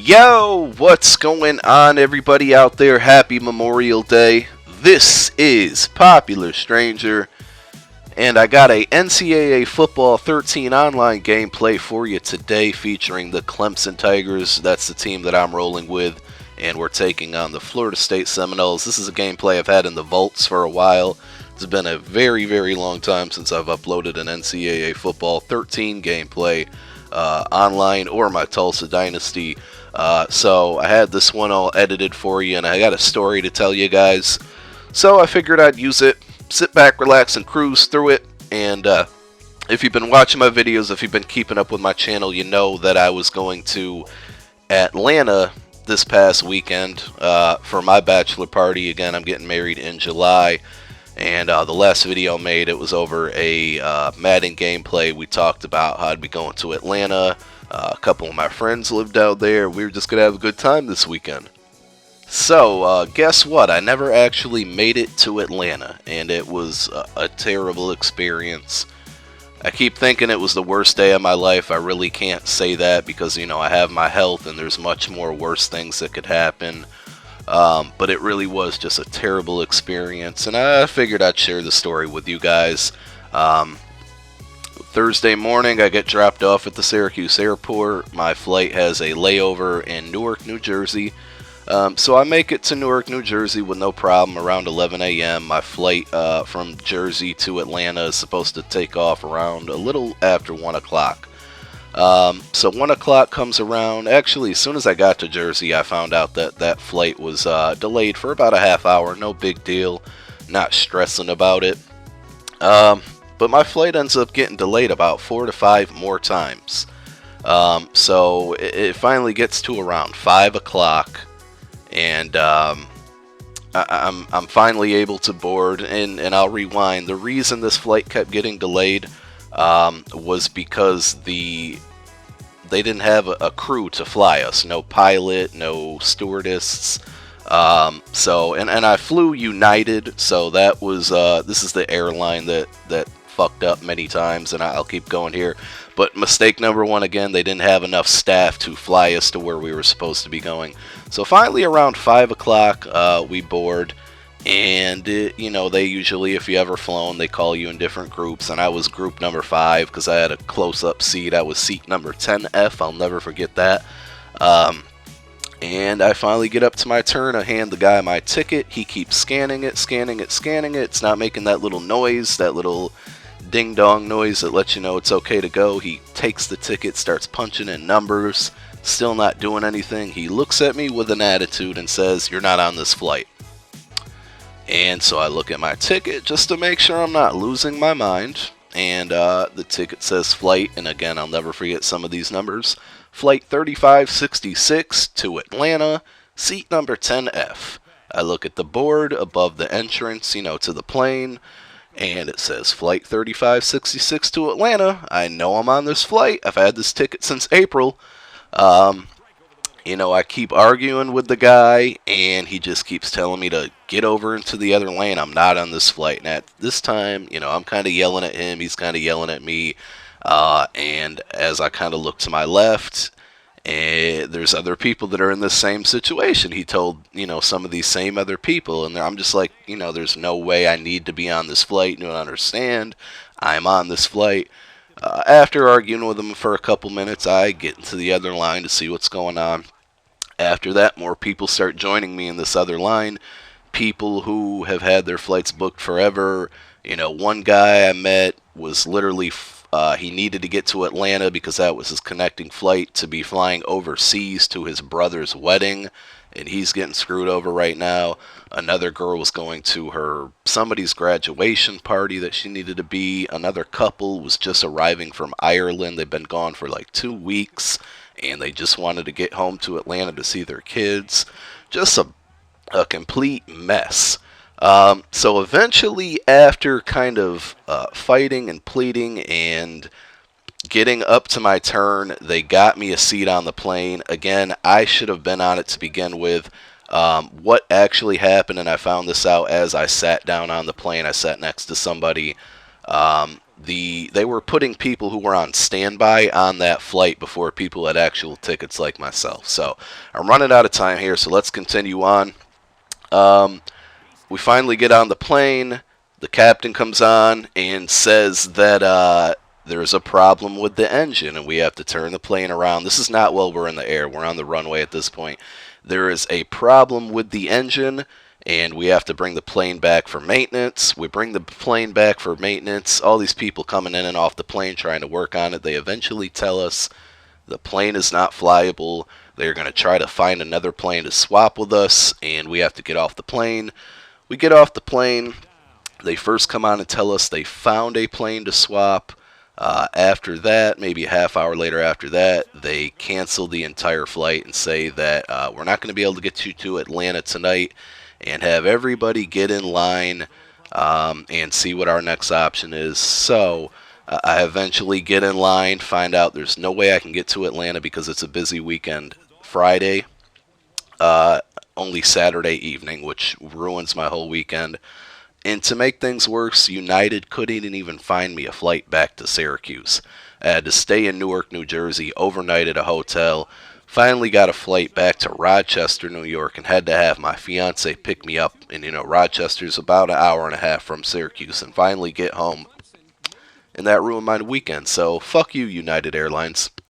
Yo, what's going on, everybody out there? Happy Memorial Day. This is Popular Stranger, and I got a NCAA Football 13 online gameplay for you today featuring the Clemson Tigers. That's the team that I'm rolling with, and we're taking on the Florida State Seminoles. This is a gameplay I've had in the vaults for a while. It's been a very, very long time since I've uploaded an NCAA Football 13 gameplay online or my Tulsa Dynasty. So I had this one all edited for you, and I got a story to tell you guys. So I figured I'd use it, sit back, relax, and cruise through it. And if you've been watching my videos, if you've been keeping up with my channel, you know that I was going to Atlanta this past weekend for my bachelor party. Again, I'm getting married in July. And the last video I made, it was over a Madden gameplay. We talked about how I'd be going to Atlanta. A couple of my friends lived out there. We were just going to have a good time this weekend. So, guess what? I never actually made it to Atlanta, and it was a terrible experience. I keep thinking it was the worst day of my life. I really can't say that because, you know, I have my health, and there's much more worse things that could happen. But it really was just a terrible experience, and I figured I'd share the story with you guys. Thursday morning, I get dropped off at the Syracuse airport. My flight has a layover in Newark, New Jersey. So I make it to Newark, New Jersey with no problem around 11 a.m. My flight from Jersey to Atlanta is supposed to take off around a little after 1 o'clock. So 1 o'clock comes around. Actually, as soon as I got to Jersey, I found out that that flight was delayed for about a half hour. No big deal. Not stressing about it. But my flight ends up getting delayed about 4 to 5 more times. So it finally gets to around 5 o'clock. And I'm finally able to board. And I'll rewind. The reason this flight kept getting delayed was because they didn't have a crew to fly us. No pilot, no stewardess. So I flew United, so that was this is the airline that fucked up many times, and I'll keep going here. But mistake number one again, they didn't have enough staff to fly us to where we were supposed to be going. So finally around 5 o'clock we board. And, you know, they usually, if you ever flown, they call you in different groups. And I was group number 5 because I had a close-up seat. I was seat number 10F. I'll never forget that. And I finally get up to my turn. I hand the guy my ticket. He keeps scanning it, scanning it, scanning it. It's not making that little noise, that little ding-dong noise that lets you know it's okay to go. He takes the ticket, starts punching in numbers. Still not doing anything. He looks at me with an attitude and says, "You're not on this flight." And so I look at my ticket just to make sure I'm not losing my mind. And the ticket says flight, and again, I'll never forget some of these numbers. Flight 3566 to Atlanta, seat number 10F. I look at the board above the entrance, you know, to the plane, and it says flight 3566 to Atlanta. I know I'm on this flight. I've had this ticket since April. You know, I keep arguing with the guy, and he just keeps telling me to get over into the other lane. I'm not on this flight. And at this time, you know, I'm kind of yelling at him. He's kind of yelling at me. And as I kind of look to my left, there's other people that are in the same situation. He told, you know, some of these same other people. And I'm just like, you know, there's no way I need to be on this flight. You don't understand. I'm on this flight. After arguing with him for a couple minutes, I get into the other line to see what's going on. After that, more people start joining me in this other line. People who have had their flights booked forever. You know, one guy I met was literally, he needed to get to Atlanta because that was his connecting flight to be flying overseas to his brother's wedding. And he's getting screwed over right now. Another girl was going to somebody's graduation party that she needed to be. Another couple was just arriving from Ireland. They've been gone for like 2 weeks. And they just wanted to get home to Atlanta to see their kids. Just a complete mess. So eventually, after kind of fighting and pleading and getting up to my turn, they got me a seat on the plane. Again, I should have been on it to begin with. What actually happened, and I found this out as I sat down on the plane. I sat next to somebody they were putting people who were on standby on that flight before people had actual tickets like myself. So I'm running out of time here, so let's continue on. Um, we finally get on the plane. The captain comes on and says that there's a problem with the engine and we have to turn the plane around. This is not while we're in the air. We're on the runway at this point. There is a problem with the engine and we have to bring the plane back for maintenance. We bring the plane back for maintenance. All these people coming in and off the plane trying to work on it. They eventually tell us the plane is not flyable. They're going to try to find another plane to swap with us, and we have to get off the plane. We get off the plane. They first come on and tell us they found a plane to swap. After that, maybe a half hour later after that, they cancel the entire flight and say that we're not going to be able to get you to Atlanta tonight, and have everybody get in line and see what our next option is. So I eventually get in line, find out there's no way I can get to Atlanta because it's a busy weekend. Friday, only Saturday evening, which ruins my whole weekend. And to make things worse, United couldn't even find me a flight back to Syracuse. I had to stay in Newark, New Jersey, overnight at a hotel. Finally got a flight back to Rochester, New York, and had to have my fiance pick me up. And Rochester's about an hour and a half from Syracuse, and finally get home. And that ruined my weekend. So fuck you, United Airlines.